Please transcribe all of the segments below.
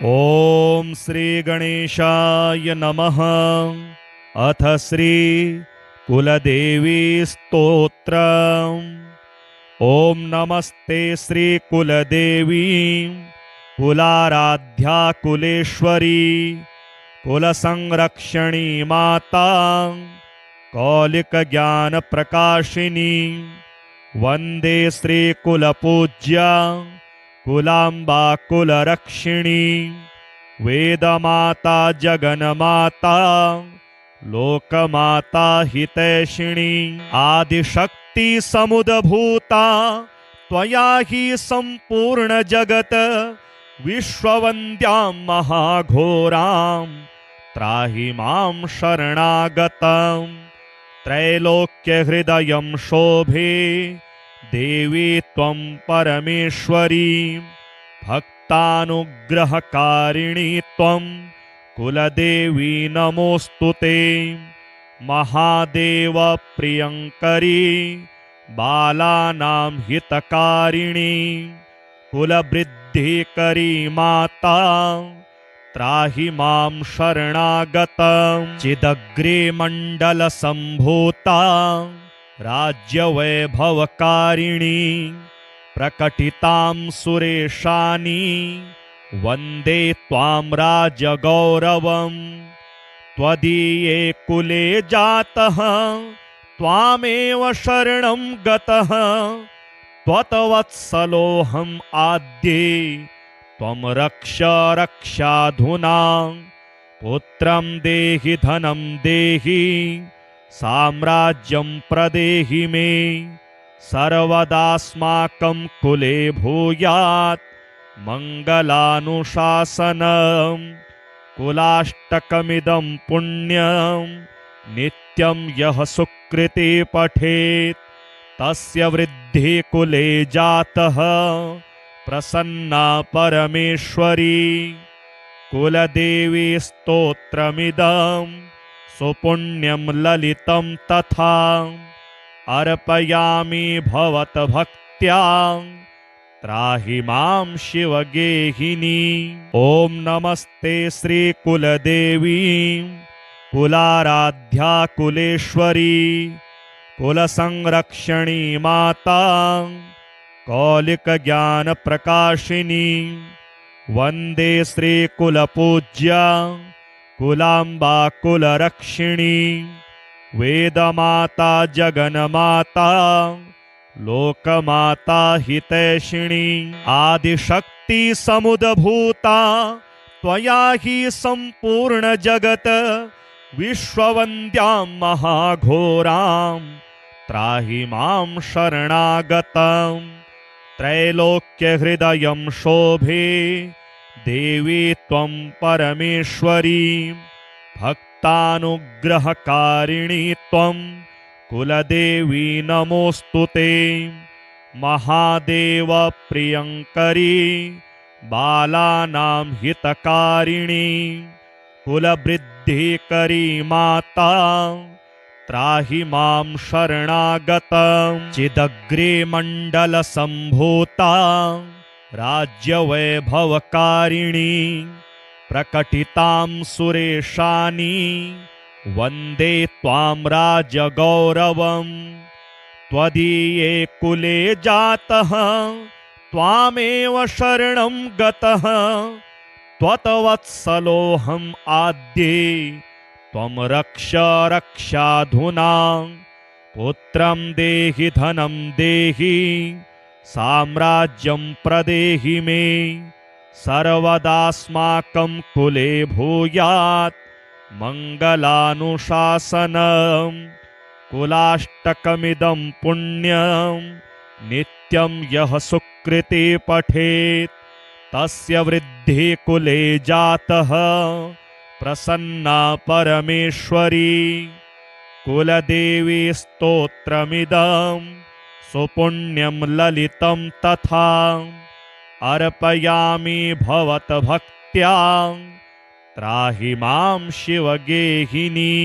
ओम श्री गणेशाय नमः। अथ श्री कुलदेवी स्तोत्रम्। ओम नमस्ते श्री कुलदेवी कुलाराध्या कुलेश्वरी कुलसंरक्षणी माता कौलिक ज्ञान प्रकाशिनी वंदे श्री कुलपूज्या कुलांबा कुलरक्षिणी वेदमाता जगन्माता लोकमाता हितैषिणी आदिशक्ति समुद्भूता त्वया हि संपूर्ण जगत विश्ववन्द्यां महाघोरां त्राहि मां शरणागतं त्रैलोक्यहृदयं शोभे देवी त्वं परमेश्वरी भक्तानुग्रहकारिणी त्वं कुलदेवी नमोस्तुते महादेव प्रियंकरी बालानां हितकारिणी कुलवृद्धिकरी माता त्राहि मां शरणागतं चिदग्रे मंडल संभूता राज्यवैभवकारिणी प्रकटितां सुरेशानी वन्दे त्वां राजगौरवं त्वदीये कुले जातः त्वामेव शरणं गतः त्वत्वत्सलोऽहम् आद्ये त्वं रक्ष रक्षाधुना पुत्रं देहि धनं देहि साम्राज्यं प्रदेहि मे सर्वदास्माकं कुले भूयात् मङ्गलानुशासनं कुलाष्टकमिदं पुण्यं नित्यं यः सुकृते पठेत् तस्य वृद्धि कुले जातः प्रसन्ना परमेश्वरी कुलदेवी स्तोत्रमिदं सुपुण्यं ललितं तथा अर्पयामि भवद्भक्त्या त्राहि मां शिवगेहिनी। ओम नमस्ते श्री कुलदेवी कुलाराध्या कुलेश्वरी कुलसंरक्षणी माता कौलिक ज्ञान प्रकाशिनी वंदे श्री कुलपूज्या कुलांबा कुलरक्षिणी वेदमाता जगन्माता लोकमाता हितैषिणी आदिशक्ति समुद्भूता त्वया हि संपूर्ण जगत विश्ववन्द्यां महाघोरां त्राहि मां शरणागतं त्रैलोक्यहृदयं शोभे देवी त्वं परमेश्वरी भक्तानुग्रहकारिणी त्वं कुलदेवी नमोस्तुते महादेव प्रियंकरी बालानां हितकारिणी कुलवृद्धिकरी माता त्राहि मां शरणागतं चिदग्रे मंडल संभूता राज्यवैभवकारिणी प्रकटितां सुरेशानी वन्दे त्वां राजगौरवं त्वदीये कुले जातः त्वामेव शरणं गतः त्वत्वत्सलोऽहम् आद्ये त्वं रक्ष रक्षाधुना पुत्रं देहि धनं देहि साम्राज्यं प्रदेहि मे सर्वदास्माकं कुले भूयात् मङ्गलानुशासनं कुलाष्टकमिदं पुण्यं नित्यं यः सुकृते पठेत् तस्य वृद्धि कुले जातः प्रसन्ना परमेश्वरी कुलदेवी स्तोत्रमिदं सुपुण्यं ललितं तथा अर्पयामि भवद्भक्त्या त्राहि मां शिवगेहिनी।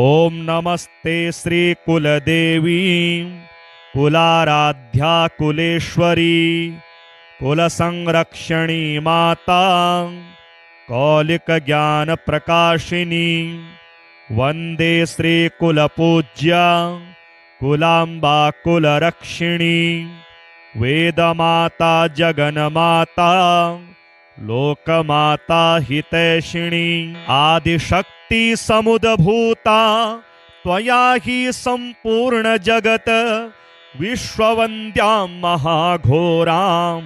ओम नमस्ते श्री कुलदेवी कुलाराध्या कुलेश्वरी कुलसंरक्षणी माता कौलिकज्ञानप्रकाशिनी वन्दे श्रीकुलपूज्या कुलाम्बा कुलरक्षिणी वेदमाता जगन्माता लोकमाता हितैषिणी आदिशक्ति समुद्भूता त्वया हि सम्पूर्ण जगत् विश्ववन्द्यां महाघोरां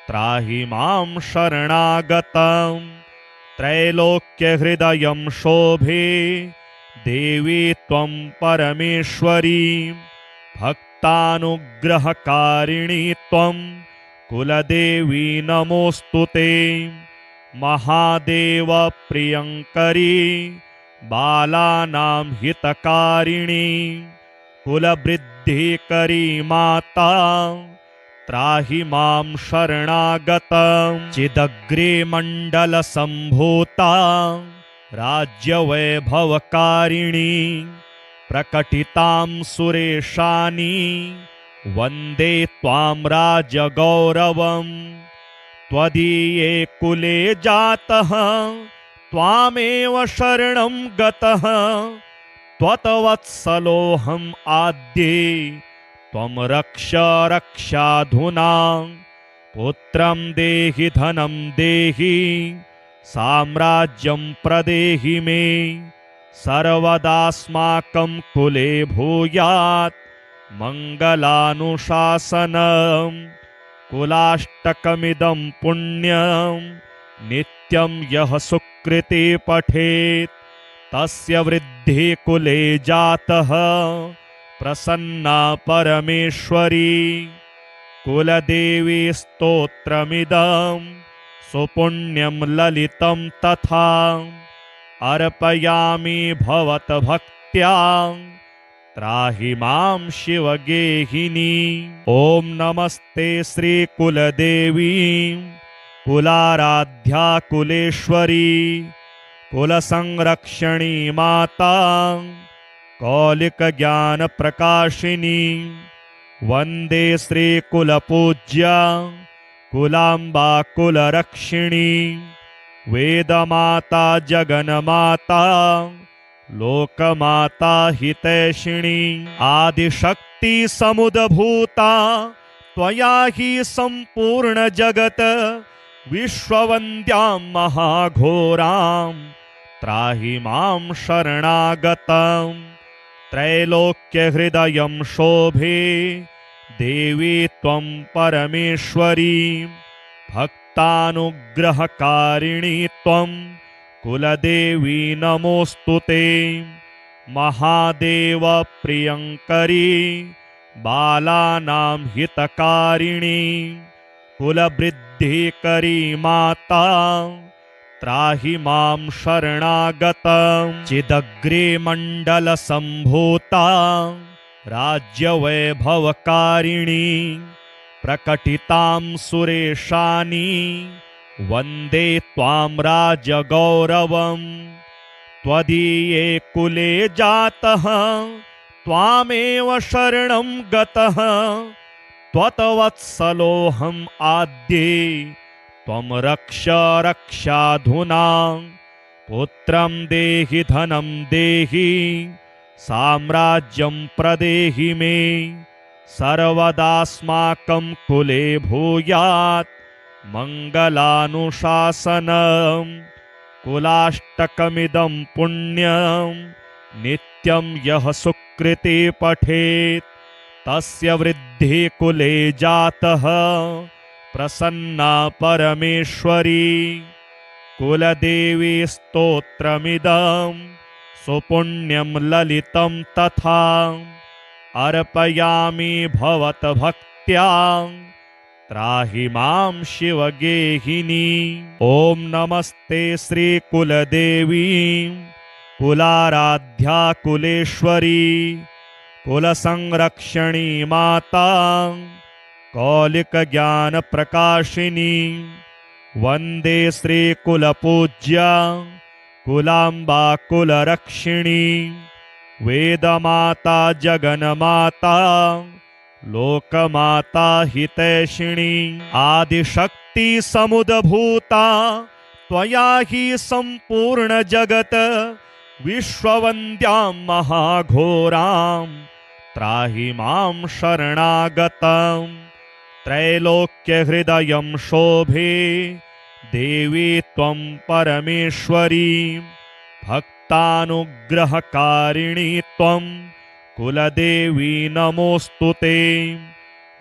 त्राहि मां शरणागतं त्रैलोक्यहृदयं शोभे देवी त्वं परमेश्वरी भक्तानुग्रहकारिणी त्वं कुलदेवी नमोऽस्तुते महादेव प्रियङ्करी बालानां हितकारिणी कुलवृद्धिकरी माता त्राहि मां शरणागतं चिदग्रे मण्डलसम्भूता राज्यवैभवकारिणी प्रकटितां सुरेशानी वन्दे त्वां राजगौरवं त्वदीये कुले जातः त्वामेव शरणं गतः त्वत्वत्सलोऽहम् आद्ये त्वं रक्ष रक्षाधुना पुत्रं देहि धनं देहि साम्राज्यं प्रदेहि मे सर्वदास्माकं कुले भूयात् मङ्गलानुशासनं कुलाष्टकमिदं पुण्यं नित्यं यः सुकृते पठेत् तस्य वृद्धिः कुले जातः प्रसन्ना परमेश्वरी कुलदेवी स्तोत्रमिदं सुपुण्यं ललितं तथा अर्पयामि भवद्भक्त्या त्राहि मां शिवगेहिनी ॐ नमस्ते श्रीकुलदेवी कुलाराध्या कुलेश्वरी कुलसंरक्षणी माता कौलिकज्ञानप्रकाशिनी वन्दे श्रीकुलपूज्या कुलाम्बा कुलरक्षिणी वेदमाता जगन्माता लोकमाता हितैषिणी आदिशक्ति समुद्भूता त्वया हि सम्पूर्ण जगत् विश्ववन्द्यां महाघोरां त्राहि मां शरणागतं त्रैलोक्यहृदयं शोभे देवी त्वं परमेश्वरी भक्तानुग्रहकारिणी त्वं कुलदेवी नमोऽस्तुते महादेव प्रियङ्करी बालानां हितकारिणी कुलवृद्धिकरी माता त्राहि मां शरणागतं चिदग्रे मण्डलसम्भूता राज्यवैभवकारिणी प्रकटितां सुरेशानी वन्दे त्वां राजगौरवं त्वदीये कुले जातः त्वामेव शरणं गतः त्वत्वत्सलोऽहम् आद्ये त्वं रक्ष रक्षाधुना पुत्रं देहि धनं देहि साम्राज्यं प्रदेहि मे सर्वदास्माकं कुले भूयात् मङ्गलानुशासनं कुलाष्टकमिदं पुण्यं नित्यं यः सुकृते पठेत् तस्य वृद्धिः कुले जातः प्रसन्ना परमेश्वरी कुलदेवी स्तोत्रमिदं सुपुण्यं ललितं तथा अर्पयामि भवद्भक्त्या त्राहि मां शिवगेहिनी ॐ नमस्ते श्रीकुलदेवी कुलाराध्या कुलेश्वरी कुलसंरक्षणी माता कौलिकज्ञानप्रकाशिनी वन्दे श्रीकुलपूज्या कुलाम्बा कुलरक्षिणी वेदमाता जगन्माता लोकमाता हितैषिणी आदिशक्ति समुद्भूता त्वया हि सम्पूर्ण जगत विश्ववन्द्यां महाघोरां त्राहि मां शरणागतं त्रैलोक्यहृदयं शोभे देवी त्वं परमेश्वरी भक्तानुग्रहकारिणी त्वं कुलदेवी नमोऽस्तु ते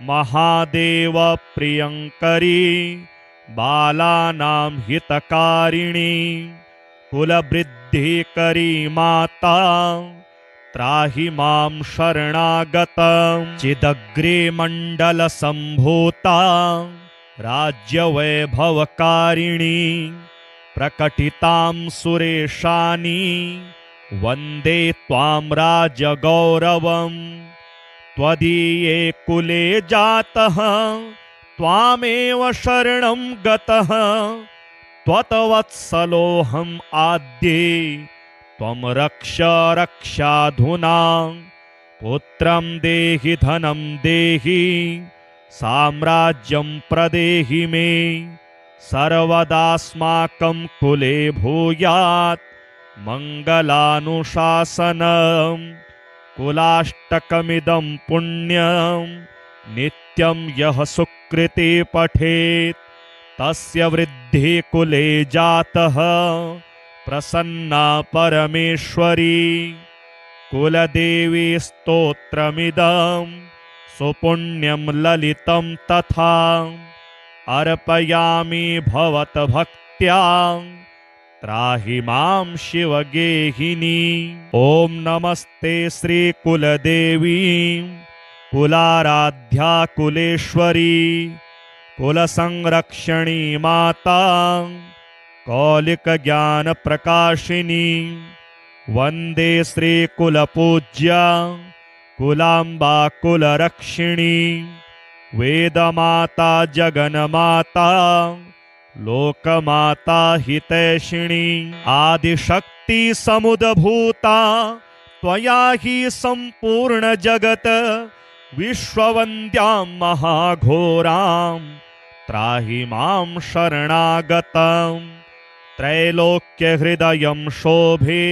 महादेव प्रियङ्करी बालानां हितकारिणी कुलवृद्धिकरी माता त्राहि मां शरणागतं चिदग्रे मण्डलसम्भूता राज्यवैभवकारिणी प्रकटितां सुरेशानी वन्दे त्वां राजगौरवम् त्वदीये कुले जातः त्वामेव शरणं गतः त्वत्वत्सलोऽहम् आद्ये त्वं रक्ष रक्षाधुना पुत्रं देहि धनं देहि साम्राज्यं प्रदेहि मे सर्वदास्माकं कुले भूयात् मङ्गलानुशासनम् कुलाष्टकमिदं पुण्यं नित्यं यः सुकृते पठेत् तस्य वृद्धिः कुले जातः प्रसन्ना परमेश्वरी कुलदेवी स्तोत्रमिदं सुपुण्यं ललितं तथा अर्पयामि भवद्भक्त्या त्राहि मां शिवगेहिनी। ॐ नमस्ते श्रीकुलदेवी कुलाराध्या कुलेश्वरी कुलसंरक्षणी माता कौलिकज्ञानप्रकाशिनी वन्दे श्रीकुलपूज्या कुलाम्बा कुलरक्षिणी वेदमाता जगन्माता लोकमाता हितैषिणी आदिशक्ति समुद्भूता त्वया हि सम्पूर्ण जगत विश्ववन्द्यां महाघोरां त्राहि मां शरणागतं त्रैलोक्यहृदयं शोभे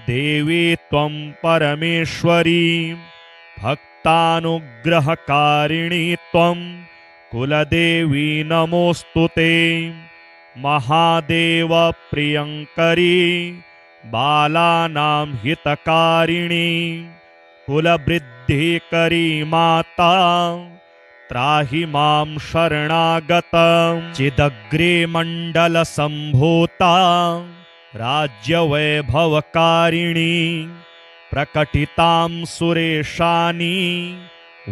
देवी त्वं परमेश्वरी भक्तानुग्रहकारिणी त्वं कुलदेवी नमोऽस्तु ते महादेव प्रियङ्करी बालानां हितकारिणी कुलवृद्धिकरी माता त्राहि मां शरणागतं चिदग्रे मण्डलसम्भूता राज्यवैभवकारिणी प्रकटितां सुरेशानी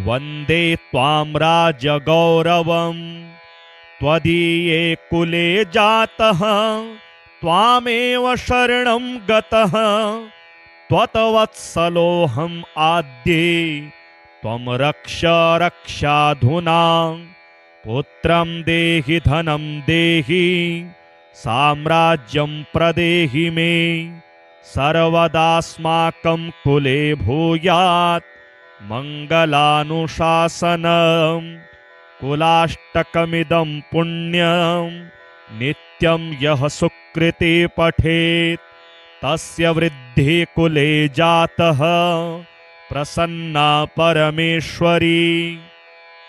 वन्दे त्वां राजगौरवम् त्वदीये कुले जातः त्वामेव शरणं गतः त्वत्वत्सलोऽहम् आद्ये त्वं रक्ष रक्षाधुना पुत्रं देहि धनं देहि साम्राज्यं प्रदेहि मे सर्वदास्माकं कुले भूयात् मङ्गलानुशासनम् कुलाष्टकमिदं पुण्यं नित्यं यः सुकृते पठेत् तस्य वृद्धिः कुले जातः प्रसन्ना परमेश्वरी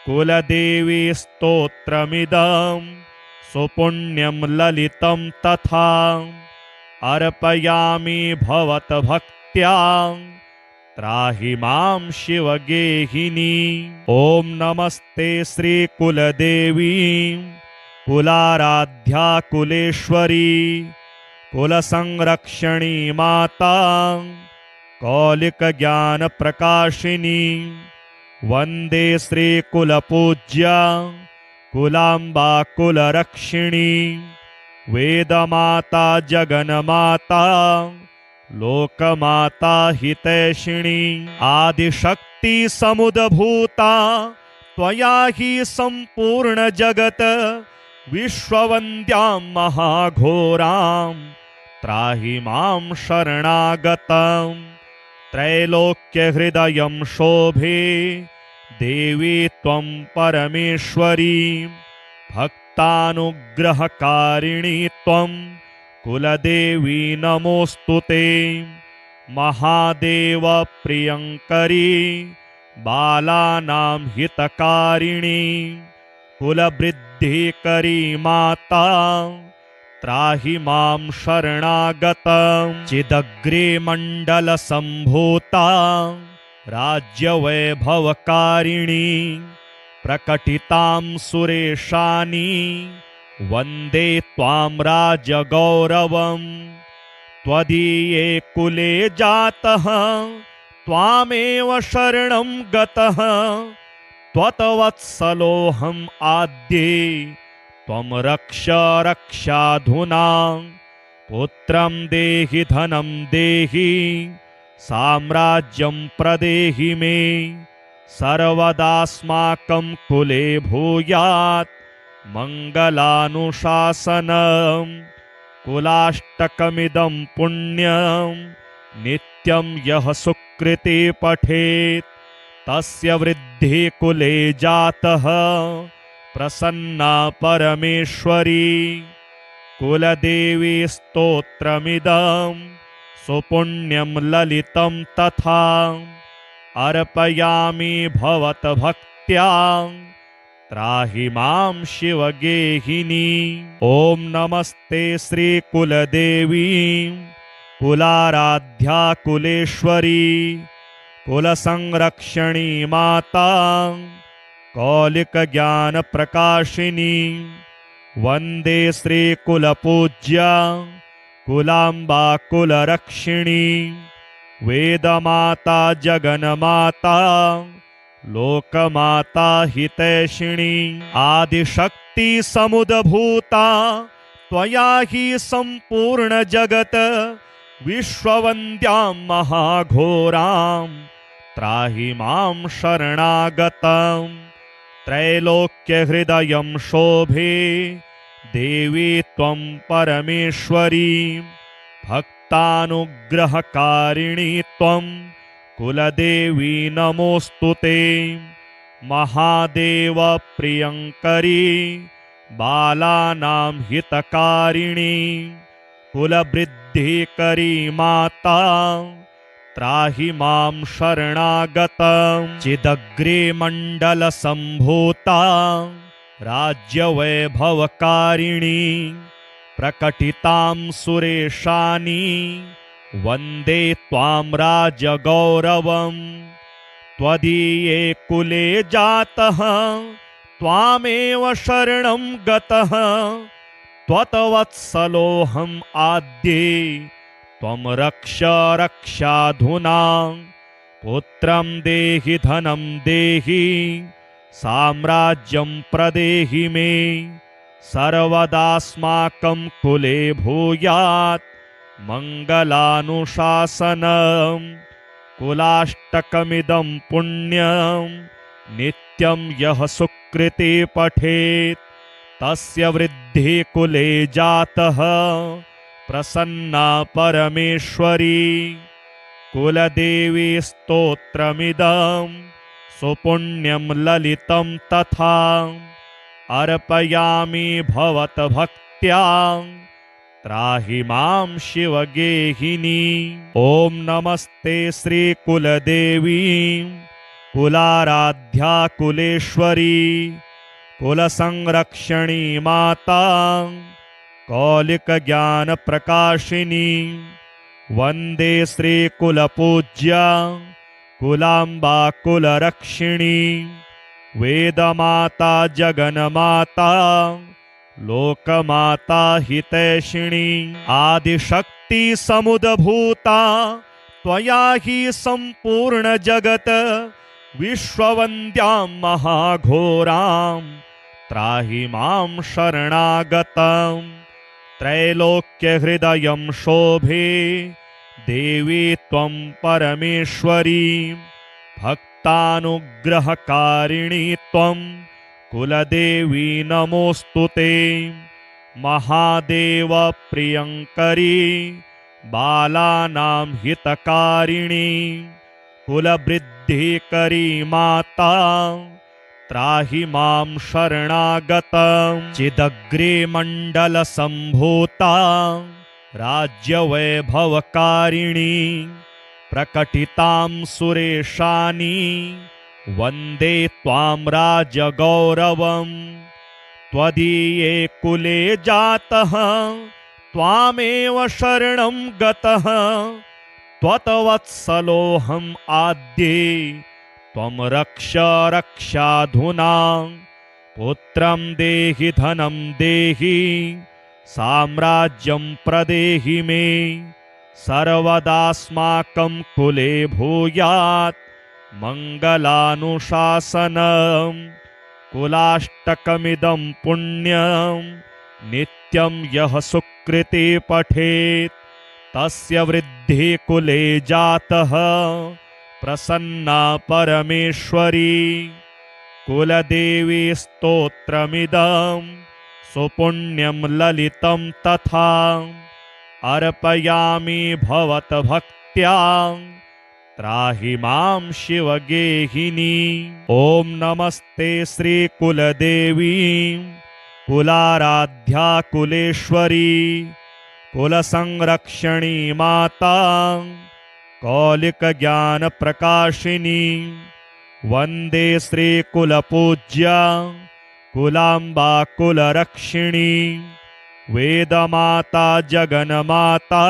कुलदेवी स्तोत्रमिदं सुपुण्यं ललितं तथा अर्पयामि भवद्भक्त्या त्राहि मां शिवगेहिनी। ॐ नमस्ते श्रीकुलदेवी कुलाराध्या कुलेश्वरी कुलसंरक्षणी माता कौलिकज्ञानप्रकाशिनी वन्दे श्रीकुलपूज्या कुलाम्बा कुलरक्षिणी वेदमाता जगन्माता लोकमाता हितैषिणी आदिशक्ति समुद्भूता त्वया हि सम्पूर्ण जगत विश्ववन्द्यां महाघोरां त्राहि मां शरणागतं त्रैलोक्यहृदयं शोभे देवी त्वं परमेश्वरी भक्त भक्तानुग्रहकारिणी त्वं कुलदेवी नमोऽस्तुते। महादेव प्रियंकरी बालानां हितकारिणी कुलवृद्धिकरी माता त्राहि मां शरणागतं। चिदग्रे मण्डलसम्भूता राज्यवैभवकारिणी प्रकटितां सुरेशानी वन्दे त्वां राजगौरवम्। त्वदीये कुले जातः त्वामेव शरणं गतः त्वत्वत्सलोऽहम् आद्ये त्वं रक्ष रक्षाधुना। पुत्रं देहि धनं देहि साम्राज्यं प्रदेहि मे सर्वदास्माकं कुले भूयात् मङ्गलानुशासनम्। कुलाष्टकमिदं पुण्यं नित्यं यः सुकृते पठेत् तस्य वृद्धिः कुले जातः प्रसन्ना परमेश्वरी। कुलदेवी स्तोत्रमिदं सुपुण्यं ललितं तथा अर्पयामि भवद्भक्त्या त्राहि मां शिवगेहिनी। ॐ नमस्ते श्रीकुलदेवी कुलाराध्या कुलेश्वरी कुलसंरक्षणी माता कौलिकज्ञानप्रकाशिनी। वन्दे श्रीकुलपूज्या कुलाम्बा कुलरक्षिणी वेदमाता जगन्माता लोकमाता हितैषिणी। आदिशक्ति समुद्भूता त्वया हि सम्पूर्ण जगत् विश्ववन्द्यां महाघोरां त्राहि मां शरणागतं। त्रैलोक्यहृदयं शोभे देवी त्वं परमेश्वरी भक्तानुग्रहकारिणी त्वं कुलदेवी नमोऽस्तुते। महादेव प्रियंकरी बालानां हितकारिणी कुलवृद्धिकरी माता त्राहि मां शरणागतं। चिदग्रे मण्डलसम्भूता राज्यवैभवकारिणी प्रकटितां सुरेशानी वन्दे त्वां राजगौरवम्। त्वदीये कुले जातः त्वामेव शरणं गतः त्वत्वत्सलोऽहम् आद्ये त्वं रक्ष रक्षाधुना। पुत्रं देहि धनं देहि साम्राज्यं प्रदेहि मे सर्वदास्माकं कुले भूयात् मङ्गलानुशासनम्। कुलाष्टकमिदं पुण्यं नित्यं यः सुकृते पठेत् तस्य वृद्धिः कुले जातः प्रसन्ना परमेश्वरी। कुलदेवी स्तोत्रमिदं सुपुण्यं ललितं तथा अर्पयामि भवद्भक्त्या त्राहि मां शिवगेहिनी। ॐ नमस्ते श्रीकुलदेवी कुलाराध्या कुलेश्वरी कुलसंरक्षणी माता कौलिकज्ञानप्रकाशिनी। वन्दे श्रीकुलपूज्या कुलाम्बा कुलरक्षिणी वेदमाता जगन्माता लोकमाता हितैषिणी। आदिशक्ति समुद्भूता त्वया हि सम्पूर्ण जगत् विश्ववन्द्यां महाघोरां त्राहि मां शरणागतं। त्रैलोक्यहृदयं शोभे देवी त्वं परमेश्वरी भक्तानुग्रहकारिणी त्वं कुलदेवी नमोऽस्तुते। महादेव प्रियंकरी बालानां हितकारिणी कुलवृद्धिकरी माता त्राहि मां शरणागतं। चिदग्रे मण्डलसम्भूता राज्यवैभवकारिणी प्रकटितां सुरेशानि वन्दे त्वां राजगौरवम्। त्वदीये कुले जातः त्वामेव शरणं गतः त्वत्वत्सलोऽहम् आद्ये त्वं रक्ष रक्षाधुना। पुत्रं देहि धनं देहि साम्राज्यं प्रदेहि मे सर्वदास्माकं कुले भूयात् मङ्गलानुशासनम्। कुलाष्टकमिदं पुण्यं नित्यं यः सुकृते पठेत् तस्य वृद्धिः कुले जातः प्रसन्ना परमेश्वरी। कुलदेवी स्तोत्रमिदं सुपुण्यं ललितं तथा अर्पयामि भवद्भक्त्या त्राहि मां शिवगेहिनी। ॐ नमस्ते श्रीकुलदेवी कुलाराध्या कुलेश्वरी कुलसंरक्षणी माता कौलिकज्ञानप्रकाशिनी। वन्दे श्रीकुलपूज्या कुलाम्बा कुलरक्षिणी। वेदमाता जगन्माता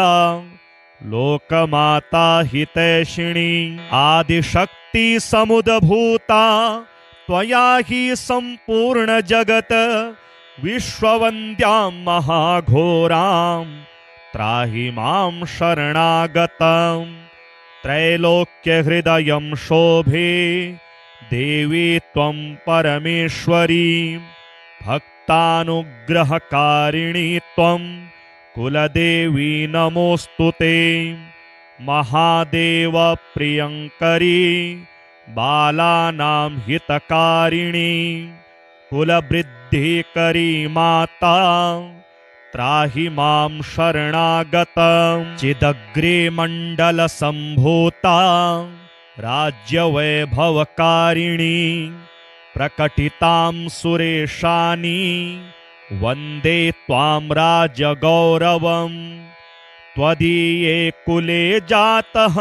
लोकमाता हितैषिणी। आदिशक्ति समुद्भूता त्वया हि सम्पूर्ण जगत् विश्ववन्द्यां महाघोरां त्राहि मां शरणागतं। त्रैलोक्यहृदयं शोभे देवी त्वं परमेश्वरी भक्तानुग्रहकारिणी त्वं कुलदेवी नमोऽस्तुते। महादेव प्रियङ्करी बालानां हितकारिणी कुलवृद्धिकरी माता त्राहि मां शरणागतं। चिदग्रे मण्डलसम्भूता राज्यवैभवकारिणी प्रकटितां सुरेशानि वन्दे त्वां राजगौरवम्। त्वदीये कुले जातः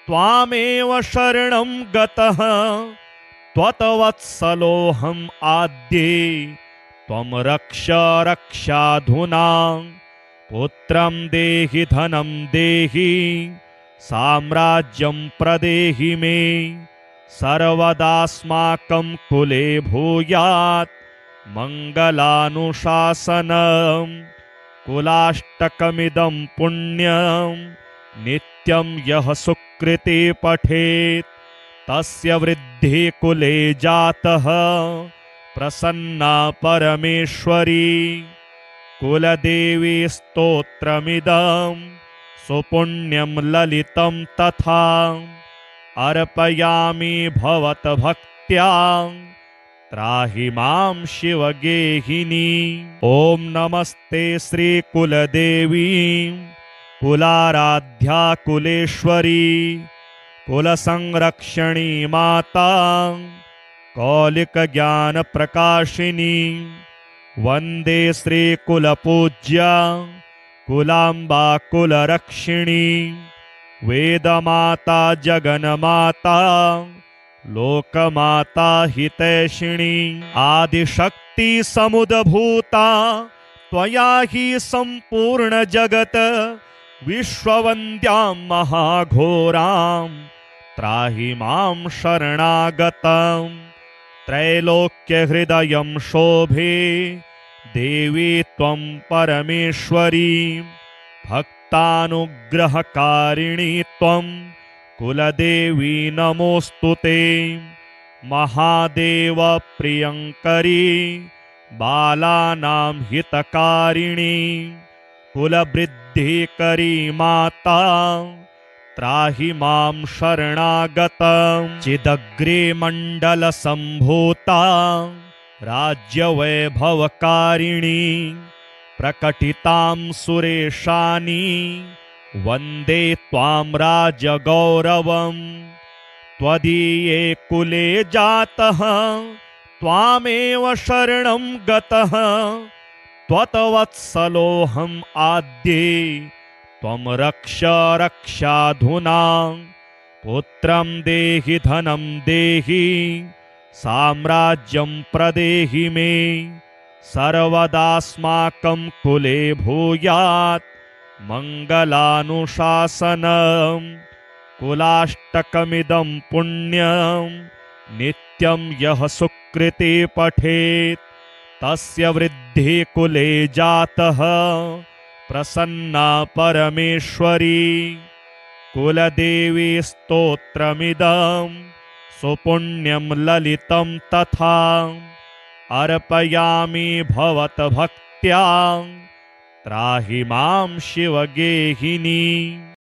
त्वामेव शरणं गतः त्वत्वत्सलोऽहम् आद्ये त्वं रक्ष रक्षाधुना। पुत्रं देहि धनं देहि साम्राज्यं प्रदेहि मे सर्वदास्माकं कुले भूयात् मङ्गलानुशासनम्। कुलाष्टकमिदं पुण्यं नित्यं यः सुकृते पठेत् तस्य वृद्धिः कुले जातः प्रसन्ना परमेश्वरी। कुलदेवी स्तोत्रमिदं सुपुण्यं ललितं तथा अर्पयामि भवद्भक्त्या त्राहि मां शिवगेहिनी। ॐ नमस्ते श्रीकुलदेवी कुलाराध्या कुलेश्वरी कुलसंरक्षणी माता कौलिकज्ञानप्रकाशिनी। वन्दे श्रीकुलपूज्या कुलाम्बा कुलरक्षिणी। वेदमाता जगन्माता लोकमाता हितैषिणी। आदिशक्ति समुद्भूता त्वया हि सम्पूर्ण जगत् विश्ववन्द्यां महाघोरां त्राहि मां शरणागतं। त्रैलोक्यहृदयं शोभे देवी त्वं परमेश्वरी भक्तानुग्रहकारिणी त्वं कुलदेवी नमोऽस्तुते। महादेव प्रियङ्करी बालानां हितकारिणी कुलवृद्धिकरी माता त्राहि मां शरणागतं। चिदग्रे मण्डलसम्भूता राज्यवैभवकारिणी प्रकटितां सुरेशानि वन्दे त्वां राजगौरवम्। त्वदीये कुले जातः त्वामेव शरणं गतः त्वत्वत्सलोऽहम् आद्ये त्वं रक्ष रक्षाधुना पुत्रं देहि धनं देहि साम्राज्यं प्रदेहि मे सर्वदास्माकं कुले भूयात् मङ्गलानुशासनम् कुलाष्टकमिदं पुण्यं नित्यं यः सुकृते पठेत् तस्य वृद्धिः कुले जातः प्रसन्ना परमेश्वरी कुलदेवी स्तोत्रमिदं सुपुण्यं ललितं तथा अर्पयामि भवद्भक्त्या त्राहि मां शिवगेहिनी।